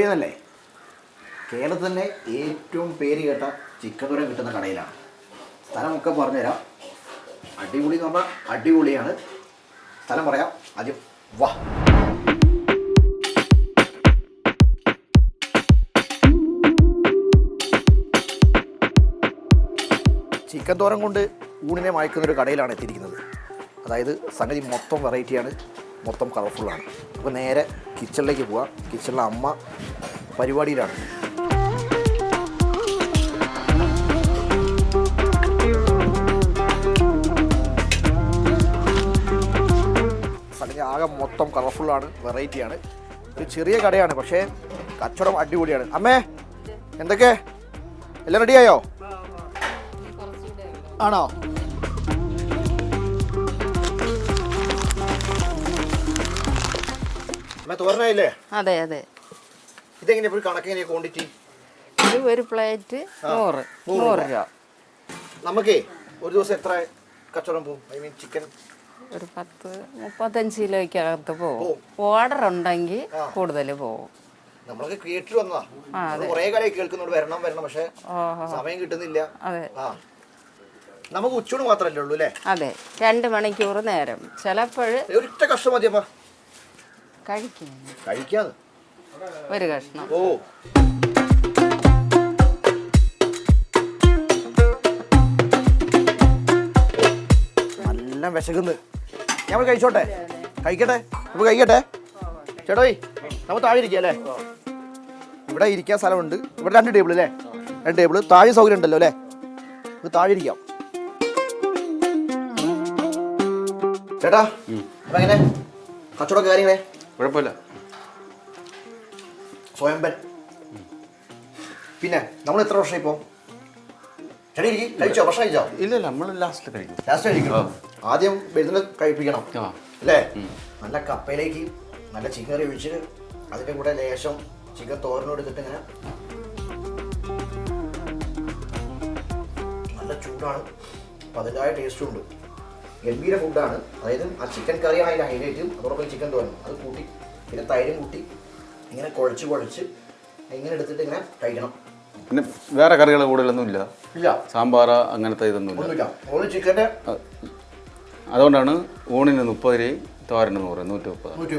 എവിടെയെന്നല്ലേ? കേരളത്തിൽ തന്നെ ഏറ്റവും പേര് കേട്ട ചിക്കൻ ദോരം കിട്ടുന്ന കടയിലാണ്. സ്ഥലമൊക്കെ പറഞ്ഞുതരാം. അടിപൊളി എന്ന് പറഞ്ഞാൽ അടിപൊളിയാണ്. സ്ഥലം പറയാം. ആദ്യം വാ. ചിക്കൻ തോരൻ കൊണ്ട് ഊണിനെ മയക്കുന്നൊരു കടയിലാണ് എത്തിയിരിക്കുന്നത്. അതായത് സംഗതി മൊത്തം വെറൈറ്റിയാണ്, മൊത്തം കളർഫുള്ളാണ്. അപ്പോൾ നേരെ കിച്ചണിലേക്ക് പോവാം. കിച്ചണിലെ അമ്മ പരിപാടിയിലാണ്. സംഗതി ആകെ മൊത്തം കളർഫുള്ളാണ്, വെറൈറ്റിയാണ്. ഒരു ചെറിയ കടയാണ്, പക്ഷേ കച്ചവടം അടിപൊളിയാണ്. അമ്മേ, എന്തൊക്കെ എല്ലാം റെഡിയായോ? ആണോ? തോരനായില്ലേ? അതെ അതെ. ഇതെങ്ങനെ കണക്കെങ്ങനെയാ ക്വാണ്ടിറ്റി? ഒരു പ്ലേറ്റ് 100 രൂപ. നമുക്കേ ഒരു ദിവസം എത്ര കച്ചവടം പോകും? ഐ മീൻ ചിക്കൻ ഒരു 10-35 കിലോയ്ക്കകത്ത് പോകും. ഓർഡർ ഉണ്ടെങ്കിൽ കൂടുതൽ പോകും. നമ്മളൊക്കെ കേട്ടിട്ട് വന്നതാ. കുറെ കാലം കേൾക്കുന്നോട് വരണം പക്ഷെ സമയം കിട്ടുന്നില്ല. അതെ. നമുക്ക് ഉച്ചൂണ് മാത്രല്ലേ ഉള്ളൂ അല്ലേ? അതെ, 2 മണിക്കൂർ നേരം. ചിലപ്പോഴ് ഒരൊറ്റ കഷ്ണം മതിയപ്പാ കഴിക്കാന്ന്. ഒരു കഷ്ണം. ഓ, നല്ല വിശകുന്നു. ഞാൻ കഴിച്ചോട്ടെ? കഴിക്കട്ടെ? ഇപ്പൊ കഴിക്കട്ടെ? ചേട്ടോയ്, നമുക്ക് താഴെ ഇരിക്കാം അല്ലേ? ഇവിടെ ഇരിക്കാൻ സ്ഥലമുണ്ട്. ഇവിടെ 2 ടേബിൾ അല്ലേ? 2 ടേബിൾ. താഴെ സൗകര്യം ഉണ്ടല്ലോ അല്ലേ? നമുക്ക് താഴെ ഇരിക്കാം. ചേട്ടാ, അപ്പൊ എങ്ങനെ കച്ചവടം കാര്യങ്ങളെ? കുഴപ്പമില്ല. സ്വയംഭൻ. പിന്നെ നമ്മൾ എത്ര വർഷം ഇപ്പോ? ചേട്ടാ കഴിച്ചോ? ഭക്ഷണം കഴിച്ചോ? ഇല്ല, നമ്മൾ ലാസ്റ്റ് കഴിക്കും. ലാസ്റ്റ് കഴിക്കണം. ആദ്യം വരുന്നത് കഴിപ്പിക്കണം അല്ലേ? നല്ല കപ്പയിലേക്ക് നല്ല ചിക്കൻ കറി ഒഴിച്ച് അതിൻ്റെ കൂടെ ലേശം ചിക്കൻ തോരനും എടുത്തിട്ട് ഇങ്ങനെ നല്ല ചൂടാണ്. അപ്പം അതിൻ്റെതായ ടേസ്റ്റും ഉണ്ട്. ഗംഭീര ഫുഡാണ്. അതായത് ആ ചിക്കൻ കറിയാണ് അതിൻ്റെ ഹൈലൈറ്റ്. അതോടൊപ്പം ചിക്കൻ തോരൻ അത് കൂട്ടി പിന്നെ തൈരും കൂട്ടി ഇങ്ങനെ കുഴച്ച് ഇങ്ങനെ എടുത്തിട്ട് ഇങ്ങനെ കഴിക്കണം. പിന്നെ വേറെ കറികൾ കൂടുതലൊന്നും ഇല്ല. ഇല്ല, സാമ്പാർ അങ്ങനത്തെ ഇതൊന്നുമില്ല. ഓൺലി ചിക്കൻ്റെ. അതുകൊണ്ടാണ് ഊണിന് 30 രൂപയും തോരന് 130 രൂപ. 30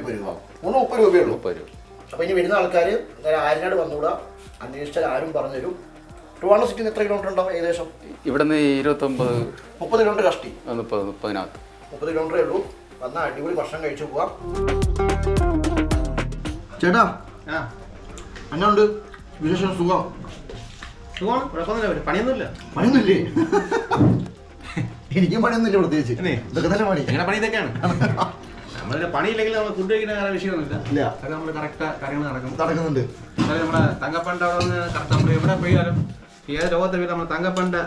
രൂപയുള്ളൂ. 30 രൂപ. അപ്പോൾ ഇനി വരുന്ന ആൾക്കാർ ആര്യനാട് വന്നുകൂടാ, അന്വേഷിച്ചാൽ ആരും പറഞ്ഞുതരും. ട്രിവാൻഡ്രം സിറ്റിയിൽ എത്ര കിലോമീറ്റർ ഉണ്ടാവും ഏകദേശം? ഇവിടെ നിന്ന് 29-30 കിലോമീറ്റർ കഷ്ടി. 30 കിലോമീറ്ററേ ഉള്ളൂ. വന്നാൽ അടിപൊളി ഭക്ഷണം കഴിച്ചു പോവാം. ചേട്ടാ, എന്നാണ്ട് വിശേഷം? സുഖമാണ്. കുഴപ്പമൊന്നുമില്ല. പണിയൊന്നുമില്ലേ? എനിക്കും പണിയൊന്നുമില്ല പ്രത്യേകിച്ച്. ഇതൊക്കെ തന്നെ പണി. എങ്ങനെ പണി ഇതൊക്കെയാണ്. നമ്മളുടെ പണിയില്ലെങ്കിൽ നമ്മൾ ഫുഡ് കഴിക്കുന്ന വിഷയമൊന്നുമില്ല. അത് നമ്മൾ കറക്റ്റ് കാര്യങ്ങൾ നടക്കുന്നുണ്ട്. നമ്മുടെ തങ്കപ്പണ്ട് അവിടെ നിന്ന് കറക്റ്റ് നമ്മൾ എവിടെ പോയാലും ഏത് ലോകത്തെ നമ്മൾ തങ്കപ്പണ്ട്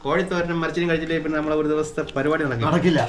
കോഴിത്തോരനും മരിച്ചിനും കഴിച്ചില്ലേ പിന്നെ നമ്മളെ ഒരു ദിവസത്തെ പരിപാടി നടക്കില്ല.